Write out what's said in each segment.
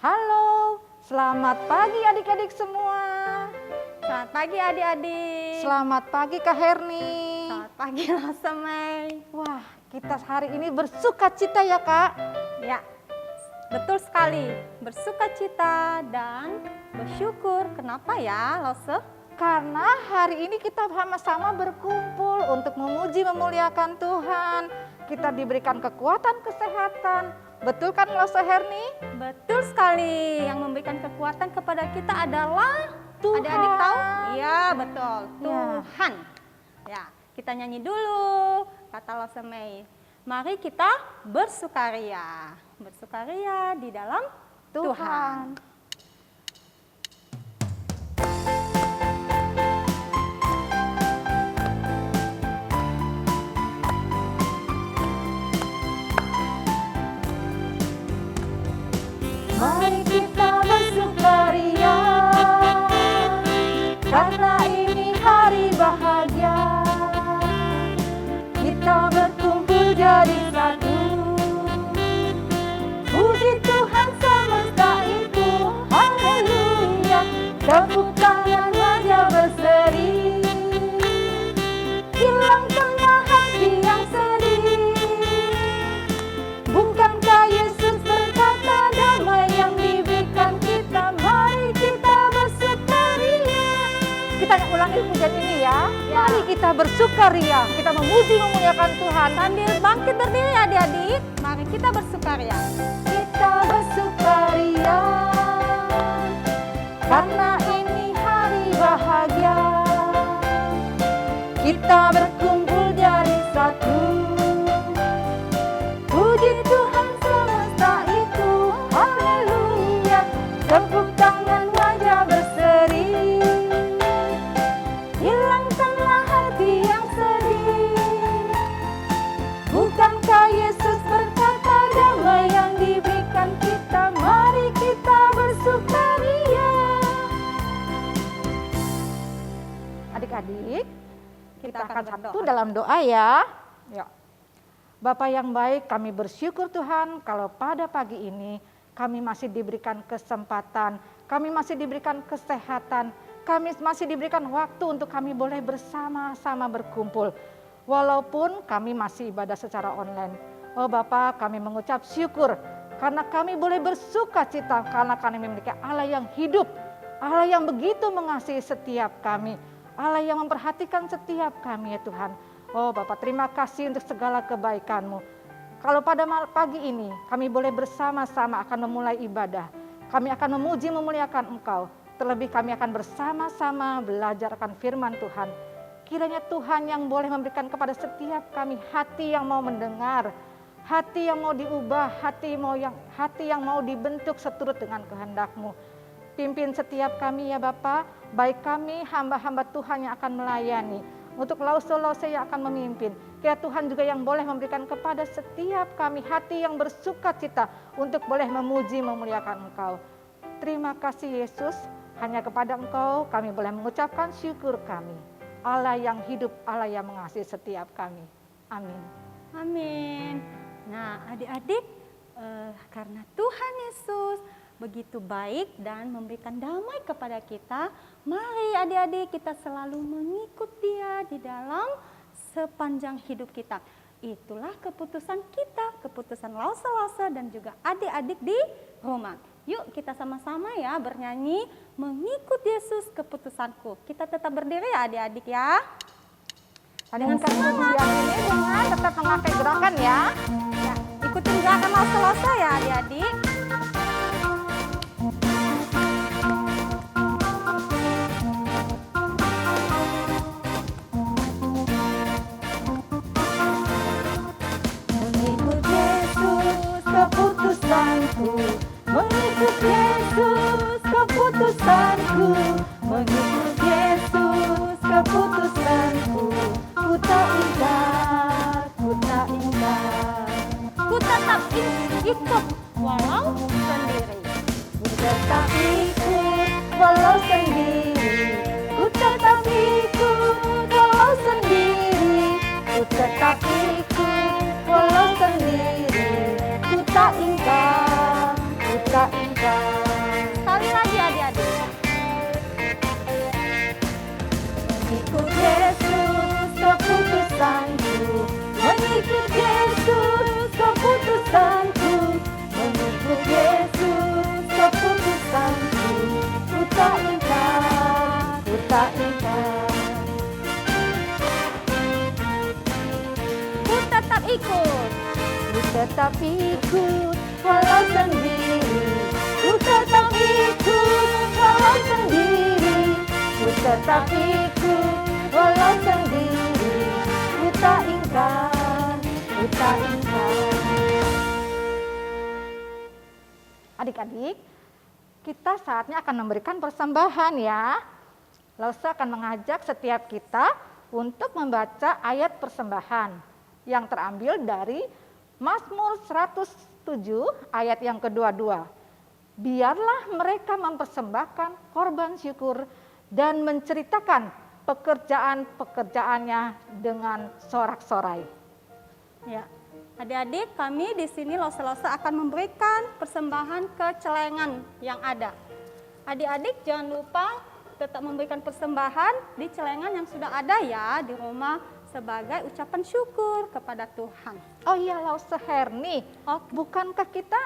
Halo, selamat pagi adik-adik semua. Selamat pagi adik-adik. Selamat pagi Kak Herni. Selamat pagi Lasemei. Wah, kita hari ini bersuka cita ya Kak? Ya, betul sekali. Bersuka cita dan bersyukur. Kenapa ya Lose? Karena hari ini kita sama-sama berkumpul untuk memuji memuliakan Tuhan. Kita diberikan kekuatan, kesehatan. Betul kan Lose Herni? Betul sekali. Yang memberikan kekuatan kepada kita adalah Tuhan. Adik-adik tahu? Iya betul. Ya. Tuhan. Ya, kita nyanyi dulu kata Lasemei. Mari kita bersukaria. Bersukaria di dalam Tuhan. Mari kita bersukaria, karena ini hari bahagia. Kita berkumpul jadi satu, puji Tuhan semesta itu, haleluya. Tepuk tangan wajah berseri, hilangkanlah hati yang sedih. Bukankah Yesus berkata damai yang diberikan kita, mari kita bersukaria. Kita ulangi pujian ini ya. Mari kita bersukaria, kita memuji memuliakan Tuhan. Sambil bangkit berdiri adik-adik, mari kita bersukaria. Kita bersukaria, karena ini hari bahagia. Kita berkumpul jadi satu, puji Tuhan semesta itu, haleluya. Tepuk tangan wajah berseri, hilangkanlah hati yang sedih. Bukankah Yesus berkata damai yang diberikan kita, mari kita bersukaria. Adik-adik, kita akan satu dalam doa ya. Ya. Bapa yang baik, kami bersyukur Tuhan kalau pada pagi ini kami masih diberikan kesempatan, kami masih diberikan kesehatan, kami masih diberikan waktu untuk kami boleh bersama-sama berkumpul. Walaupun kami masih ibadah secara online. Oh Bapa, kami mengucap syukur karena kami boleh bersuka cita karena kami memiliki Allah yang hidup, Allah yang begitu mengasihi setiap kami, Allah yang memperhatikan setiap kami ya Tuhan. Oh Bapak, terima kasih untuk segala kebaikan-Mu. Kalau pada pagi ini kami boleh bersama-sama akan memulai ibadah. Kami akan memuji memuliakan Engkau. Terlebih kami akan bersama-sama belajar akan firman Tuhan. Kiranya Tuhan yang boleh memberikan kepada setiap kami hati yang mau mendengar. Hati yang mau diubah, hati yang mau dibentuk seturut dengan kehendak-Mu. Pimpin setiap kami ya Bapa, baik kami hamba-hamba Tuhan yang akan melayani. Untuk lause-lause yang akan memimpin. Kira Tuhan juga yang boleh memberikan kepada setiap kami hati yang bersuka cita untuk boleh memuji memuliakan Engkau. Terima kasih Yesus, hanya kepada Engkau kami boleh mengucapkan syukur kami. Allah yang hidup, Allah yang mengasihi setiap kami. Amin. Amin. Nah adik-adik, karena Tuhan Yesus begitu baik dan memberikan damai kepada kita, mari adik-adik kita selalu mengikut Dia di dalam sepanjang hidup kita. Itulah keputusan kita, keputusan lause-lause dan juga adik-adik di rumah. Yuk kita sama-sama ya bernyanyi mengikut Yesus keputusanku. Kita tetap berdiri ya adik-adik ya. Dengan pujian ini dengan tetap memakai gerakan ya. Ya, ikutin gerakan lause-lause ya adik-adik. Mengikut Yesus keputusanku, mengikut Yesus keputusanku, ku tak ingkar, ku tak ingkar. Ku tetap ikut walau sendiri. Ku tetap ikut walau sendiri, ku tetap ikut walau sendiri, ku tetap ikut walau sendiri, ku tak ingkar, ku tak ingkar. ikut. Ku tetap ikut walau sendiri. Ku tetap ikut walau sendiri. Ku tetap ikut walau sendiri. Ku tak ingkar, ku tak ingkar. Adik-adik, kita saatnya akan memberikan persembahan ya. Lause akan mengajak setiap kita untuk membaca ayat persembahan yang terambil dari Mazmur 107 ayat yang kedua-dua. Biarlah mereka mempersembahkan korban syukur dan menceritakan pekerjaan-pekerjaannya dengan sorak-sorai. Ya, adik-adik, kami di sini Lause-Lause akan memberikan persembahan ke celengan yang ada. Adik-adik jangan lupa tetap memberikan persembahan di celengan yang sudah ada ya di rumah sebagai ucapan syukur kepada Tuhan. Oh iya, Lause Herni, bukankah kita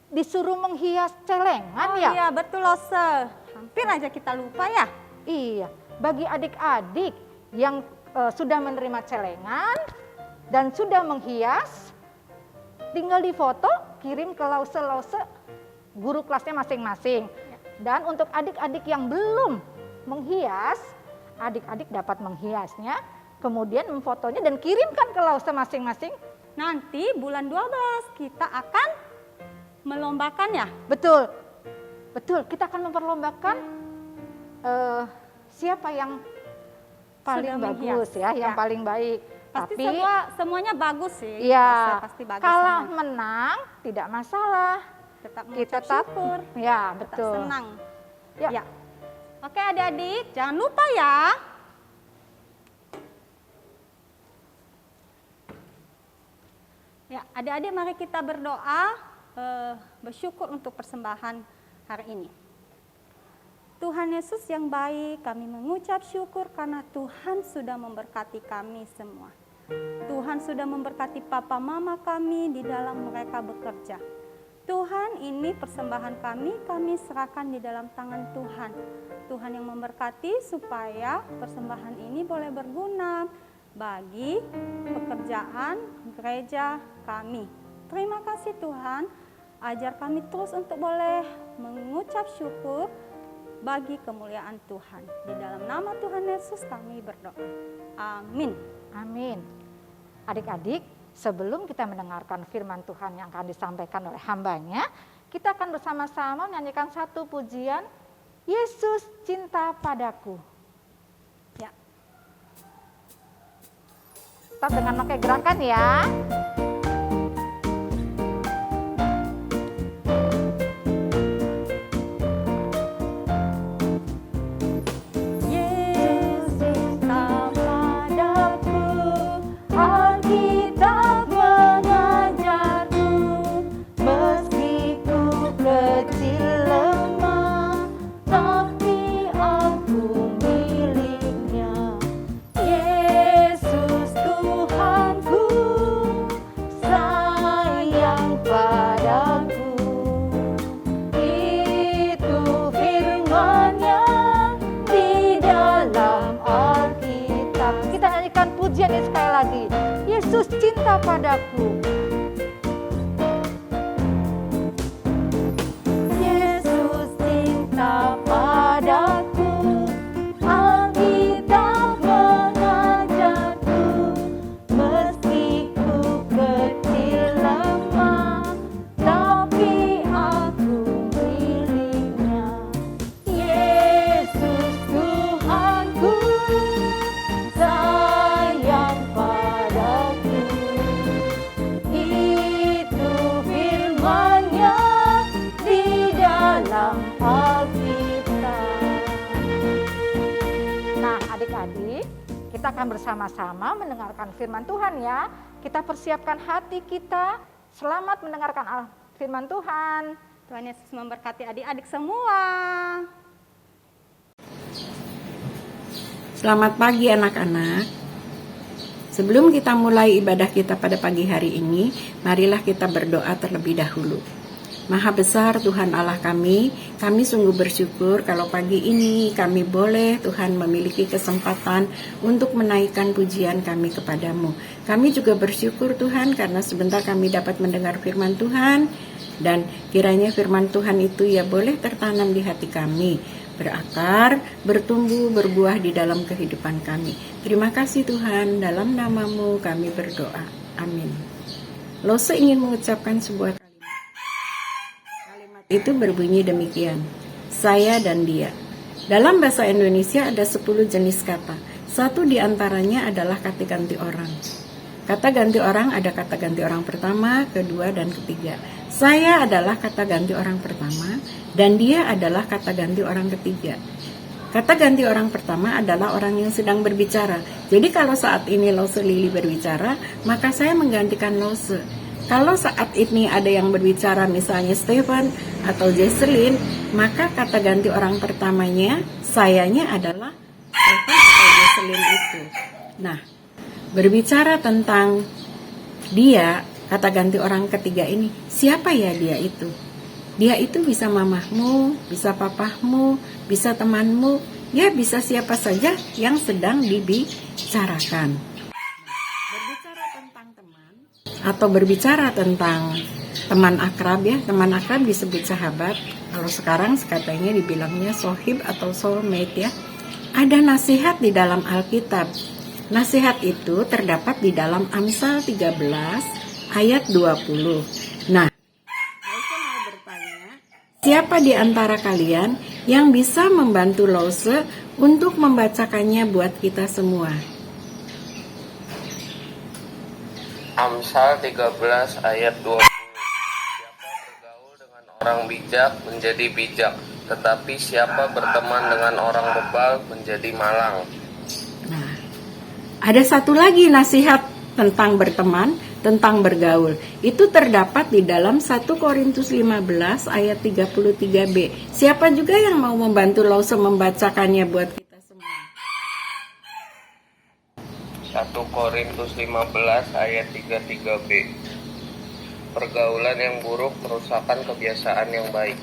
disuruh menghias celengan ya? Iya betul Lause, hampir aja kita lupa ya. Iya, bagi adik-adik yang sudah menerima celengan dan sudah menghias, tinggal difoto, kirim ke Lause guru kelasnya masing-masing. Dan untuk adik-adik yang belum menghias, adik-adik dapat menghiasnya, kemudian memfotonya dan kirimkan ke Lause masing-masing. Nanti bulan 12 kita akan melombakan ya? Betul, betul. Kita akan memperlombakan siapa yang paling bagus ya, yang paling baik. Pasti tapi semuanya bagus sih. Iya, pasti bagus kalah semua. menang tidak masalah. Tetap Kita syukur. Ya, tetap betul. senang. Ya. Ya. Oke adik-adik, jangan lupa ya. Ya, adik-adik mari kita berdoa, bersyukur untuk persembahan hari ini. Tuhan Yesus yang baik, kami mengucap syukur karena Tuhan sudah memberkati kami semua. Tuhan sudah memberkati papa mama kami di dalam mereka bekerja. Tuhan, ini persembahan kami serahkan di dalam tangan Tuhan. Tuhan yang memberkati supaya persembahan ini boleh berguna bagi pekerjaan gereja kami. Terima kasih Tuhan, ajar kami terus untuk boleh mengucap syukur bagi kemuliaan Tuhan. Di dalam nama Tuhan Yesus kami berdoa. Amin. Amin. Adik-adik, sebelum kita mendengarkan firman Tuhan yang akan disampaikan oleh hambanya, kita akan bersama-sama menyanyikan satu pujian, Yesus cinta padaku. Ya. Tetap dengan pakai gerakan ya. Pujian ini sekali lagi, Yesus cinta padaku. Yesus cinta padaku, Alkitab mengajarku, meski ku kecil lemah, tapi aku miliknya. Yesus Tuhanku, adik-adik, kita akan bersama-sama mendengarkan firman Tuhan ya. Kita persiapkan hati kita. Selamat mendengarkan firman Tuhan. Tuhan Yesus memberkati adik-adik semua. Selamat pagi anak-anak. Sebelum kita mulai ibadah kita pada pagi hari ini, marilah kita berdoa terlebih dahulu. Maha besar Tuhan Allah kami sungguh bersyukur kalau pagi ini kami boleh Tuhan memiliki kesempatan untuk menaikkan pujian kami kepadamu. Kami juga bersyukur Tuhan karena sebentar kami dapat mendengar firman Tuhan, dan kiranya firman Tuhan itu ya boleh tertanam di hati kami, berakar, bertumbuh, berbuah di dalam kehidupan kami. Terima kasih Tuhan, dalam namamu kami berdoa. Amin. Lose ingin mengucapkan sebuah kalimat. Itu berbunyi demikian, saya dan dia. Dalam bahasa Indonesia ada 10 jenis kata. Satu di antaranya adalah kata ganti orang. Kata ganti orang ada kata ganti orang pertama, kedua, dan ketiga. Saya adalah kata ganti orang pertama, dan dia adalah kata ganti orang ketiga. Kata ganti orang pertama adalah orang yang sedang berbicara. Jadi kalau saat ini Lose Lili berbicara, maka saya menggantikan Lose. Kalau saat ini ada yang berbicara misalnya Stephen atau Jesselyn, maka kata ganti orang pertamanya, sayanya adalah Stephen atau Jesselyn itu. Nah, berbicara tentang dia, kata ganti orang ketiga ini, siapa ya dia itu? Dia itu bisa mamahmu, bisa papahmu, bisa temanmu, ya bisa siapa saja yang sedang dibicarakan. Atau berbicara tentang teman akrab ya, teman akrab disebut sahabat. Kalau sekarang katanya dibilangnya sohib atau soulmate ya. Ada nasihat di dalam Alkitab. Nasihat itu terdapat di dalam Amsal 13 ayat 20. Nah, Lose mau bertanya, siapa di antara kalian yang bisa membantu Lose untuk membacakannya buat kita semua? Amsal 13 ayat 20. Siapa bergaul dengan orang bijak menjadi bijak, tetapi siapa berteman dengan orang bebal menjadi malang. Nah, ada satu lagi nasihat tentang berteman, tentang bergaul. Itu terdapat di dalam 1 Korintus 15 ayat 33b. Siapa juga yang mau membantu Lose membacakannya buat kita semua? 1 Korintus 15 ayat 33b. Pergaulan yang buruk merusakan kebiasaan yang baik.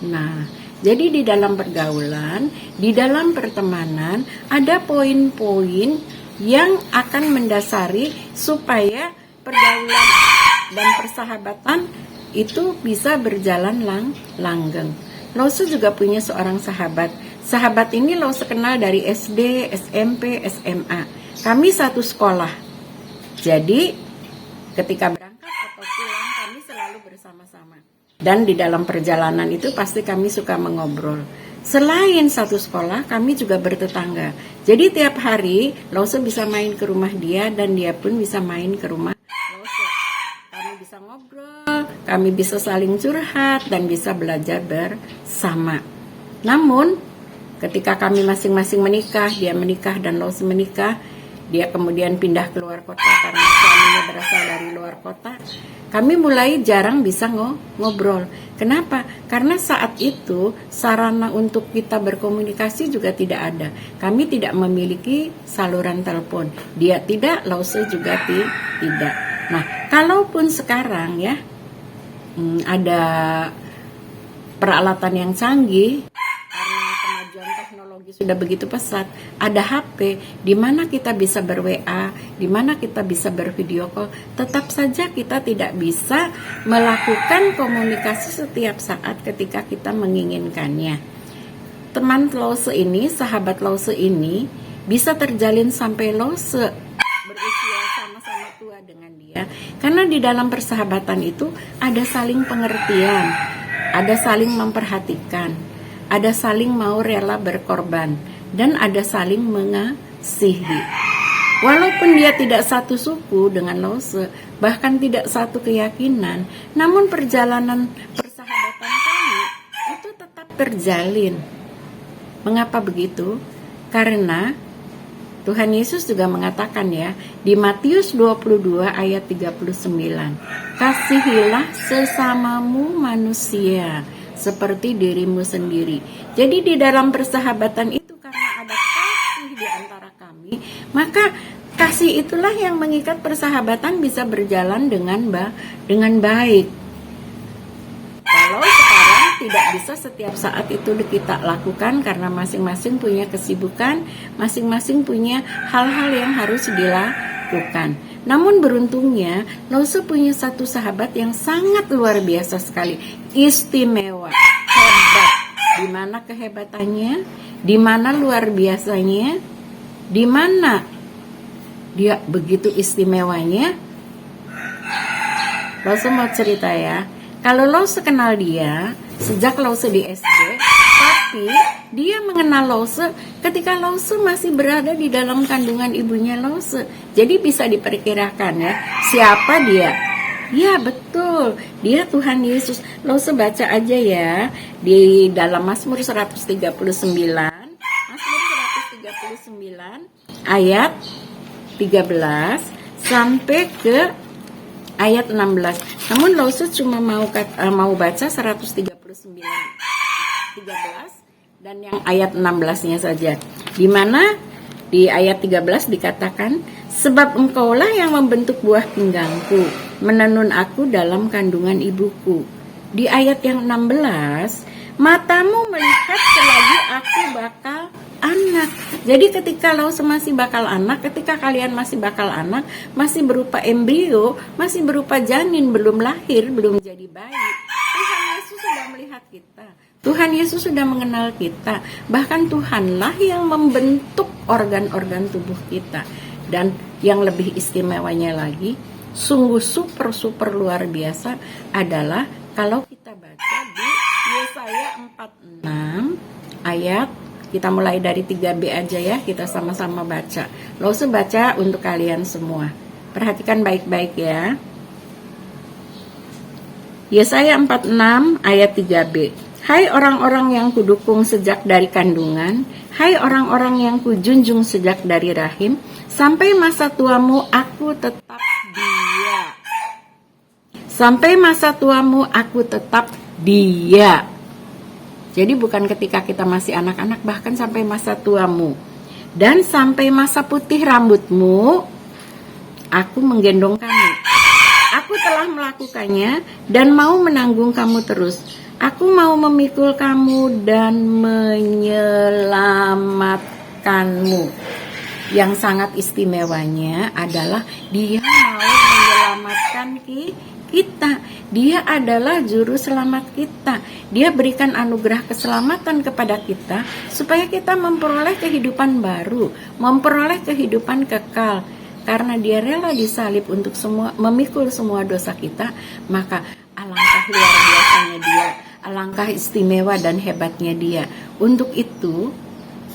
Nah, jadi di dalam pergaulan, di dalam pertemanan ada poin-poin yang akan mendasari supaya pergaulan dan persahabatan itu bisa berjalan langgeng. Lose juga punya seorang sahabat. Sahabat ini Lose kenal dari SD, SMP, SMA. Kami satu sekolah. Jadi ketika berangkat atau pulang kami selalu bersama-sama. Dan di dalam perjalanan itu pasti kami suka mengobrol. Selain satu sekolah, kami juga bertetangga. Jadi tiap hari Lose bisa main ke rumah dia dan dia pun bisa main ke rumah Lose. Kami bisa ngobrol, kami bisa saling curhat dan bisa belajar bersama. Namun ketika kami masing-masing menikah, dia menikah dan Lose menikah, dia kemudian pindah ke luar kota karena suaminya berasal dari luar kota. Kami mulai jarang bisa ngobrol. Kenapa? Karena saat itu sarana untuk kita berkomunikasi juga tidak ada. Kami tidak memiliki saluran telepon. Dia tidak, Lose juga tidak. Nah, kalaupun sekarang ya ada peralatan yang canggih, karena kemajuan teknologi sudah begitu pesat, ada HP di mana kita bisa ber-WA, di mana kita bisa bervideo call, tetap saja kita tidak bisa melakukan komunikasi setiap saat ketika kita menginginkannya. Teman Lose ini, sahabat Lose ini bisa terjalin sampai Lose berusia sama-sama tua dengan dia, karena di dalam persahabatan itu ada saling pengertian, ada saling memperhatikan, ada saling mau rela berkorban, dan ada saling mengasihi. Walaupun dia tidak satu suku dengan Lose, bahkan tidak satu keyakinan, namun perjalanan persahabatan kami itu tetap terjalin. Mengapa begitu? Karena Tuhan Yesus juga mengatakan ya, di Matius 22 ayat 39, kasihilah sesamamu manusia seperti dirimu sendiri. Jadi di dalam persahabatan itu karena ada kasih di antara kami, maka kasih itulah yang mengikat persahabatan bisa berjalan dengan baik. Kalau tidak bisa setiap saat itu kita lakukan karena masing-masing punya kesibukan, masing-masing punya hal-hal yang harus dilakukan. Namun beruntungnya Lause punya satu sahabat yang sangat luar biasa sekali, istimewa, hebat. Di mana kehebatannya? Di mana luar biasanya? Di mana dia begitu istimewanya? Lause mau cerita ya. Kalau Lause kenal dia sejak Lause di SD, tapi dia mengenal Lause ketika Lause masih berada di dalam kandungan ibunya Lause. Jadi bisa diperkirakan ya, siapa dia? Ya betul, dia Tuhan Yesus. Lause baca aja ya di dalam Mazmur 139. Mazmur 139 ayat 13 sampai ke ayat 16. Namun Lause cuma mau baca 139 13 dan yang ayat 16-nya saja. Di mana di ayat 13 dikatakan, sebab engkaulah yang membentuk buah pinggangku, menenun aku dalam kandungan ibuku. Di ayat yang 16, matamu melihat selagi aku bakal anak. Jadi ketika Lause masih bakal anak, ketika kalian masih bakal anak, masih berupa embrio, masih berupa janin, belum lahir, belum jadi bayi, Tuhan Yesus sudah melihat kita. Tuhan Yesus sudah mengenal kita. Bahkan Tuhanlah yang membentuk organ-organ tubuh kita. Dan yang lebih istimewanya lagi, sungguh super luar biasa adalah kalau kita baca di Yesaya 46 ayat, kita mulai dari 3b aja ya, kita sama-sama baca. Lause baca untuk kalian semua. Perhatikan baik-baik ya. Yesaya 46 ayat 3b. Hai orang-orang yang kudukung sejak dari kandungan, hai orang-orang yang kujunjung sejak dari rahim, sampai masa tuamu aku tetap dia. Sampai masa tuamu aku tetap dia. Jadi bukan ketika kita masih anak-anak, bahkan sampai masa tuamu. Dan sampai masa putih rambutmu, aku menggendong kamu. Aku telah melakukannya dan mau menanggung kamu terus. Aku mau memikul kamu dan menyelamatkanmu. Yang sangat istimewanya adalah dia mau menyelamatkan kita. Dia adalah juru selamat kita. Dia berikan anugerah keselamatan kepada kita supaya kita memperoleh kehidupan baru, memperoleh kehidupan kekal. Karena dia rela disalib untuk memikul semua dosa kita, maka alangkah luar biasanya dia, alangkah istimewa dan hebatnya dia. Untuk itu,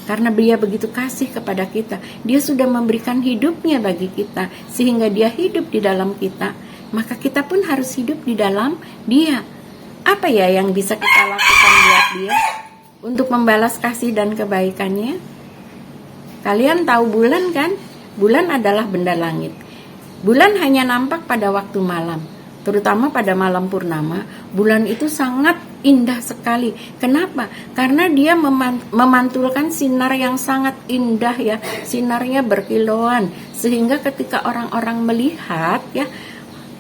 karena dia begitu kasih kepada kita, dia sudah memberikan hidupnya bagi kita, sehingga dia hidup di dalam kita, maka kita pun harus hidup di dalam dia. Apa ya yang bisa kita lakukan buat dia untuk membalas kasih dan kebaikannya? Kalian tahu bulan kan? Bulan adalah benda langit. Bulan hanya nampak pada waktu malam, terutama pada malam purnama. Bulan itu sangat indah sekali. Kenapa? Karena dia memantulkan sinar yang sangat indah ya. Sinarnya berkilauan, sehingga ketika orang-orang melihat ya,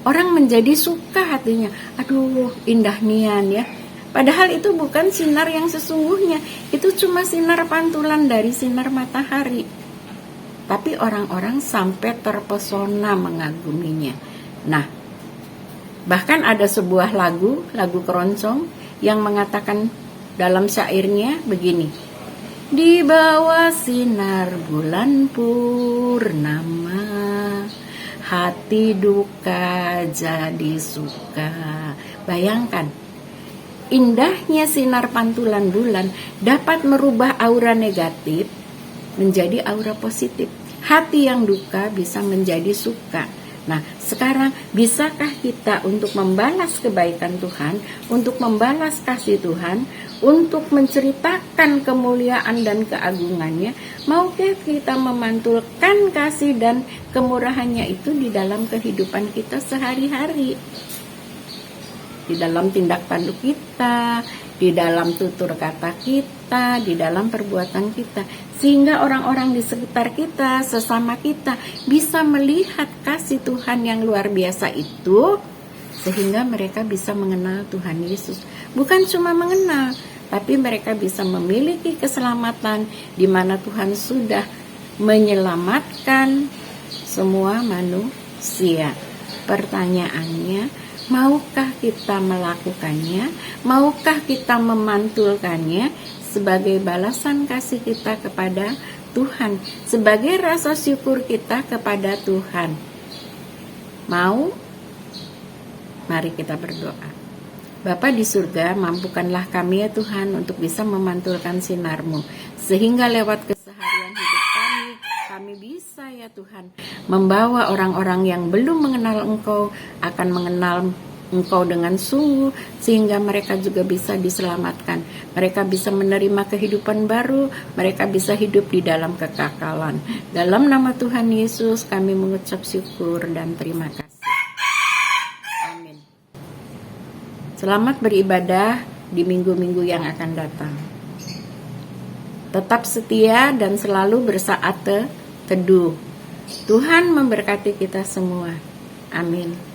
orang menjadi suka hatinya. Aduh, indah nian ya. Padahal itu bukan sinar yang sesungguhnya. Itu cuma sinar pantulan dari sinar matahari. Tapi orang-orang sampai terpesona mengaguminya. Nah, bahkan ada sebuah lagu keroncong yang mengatakan dalam syairnya begini. Di bawah sinar bulan purnama, hati duka jadi suka. Bayangkan, indahnya sinar pantulan bulan dapat merubah aura negatif menjadi aura positif. Hati yang duka bisa menjadi suka. Nah, sekarang bisakah kita untuk membalas kebaikan Tuhan, untuk membalas kasih Tuhan, untuk menceritakan kemuliaan dan keagungannya? Maukah kita memantulkan kasih dan kemurahannya itu di dalam kehidupan kita sehari-hari? Di dalam tindak tanduk kita, di dalam tutur kata kita, di dalam perbuatan kita, sehingga orang-orang di sekitar kita, sesama kita, bisa melihat kasih Tuhan yang luar biasa itu, sehingga mereka bisa mengenal Tuhan Yesus. Bukan cuma mengenal, tapi mereka bisa memiliki keselamatan di mana Tuhan sudah menyelamatkan semua manusia. Pertanyaannya, maukah kita melakukannya? Maukah kita memantulkannya sebagai balasan kasih kita kepada Tuhan, sebagai rasa syukur kita kepada Tuhan? Mau? Mari kita berdoa. Bapa di surga, mampukanlah kami ya Tuhan untuk bisa memantulkan sinar-Mu, sehingga lewat keseharian hidup kami bisa ya Tuhan membawa orang-orang yang belum mengenal Engkau akan mengenal Engkau dengan sungguh, sehingga mereka juga bisa diselamatkan. Mereka bisa menerima kehidupan baru, mereka bisa hidup di dalam kekekalan. Dalam nama Tuhan Yesus kami mengucap syukur dan terima kasih. Amin. Selamat beribadah di minggu-minggu yang akan datang. Tetap setia dan selalu bersaat teduh. Tuhan memberkati kita semua. Amin.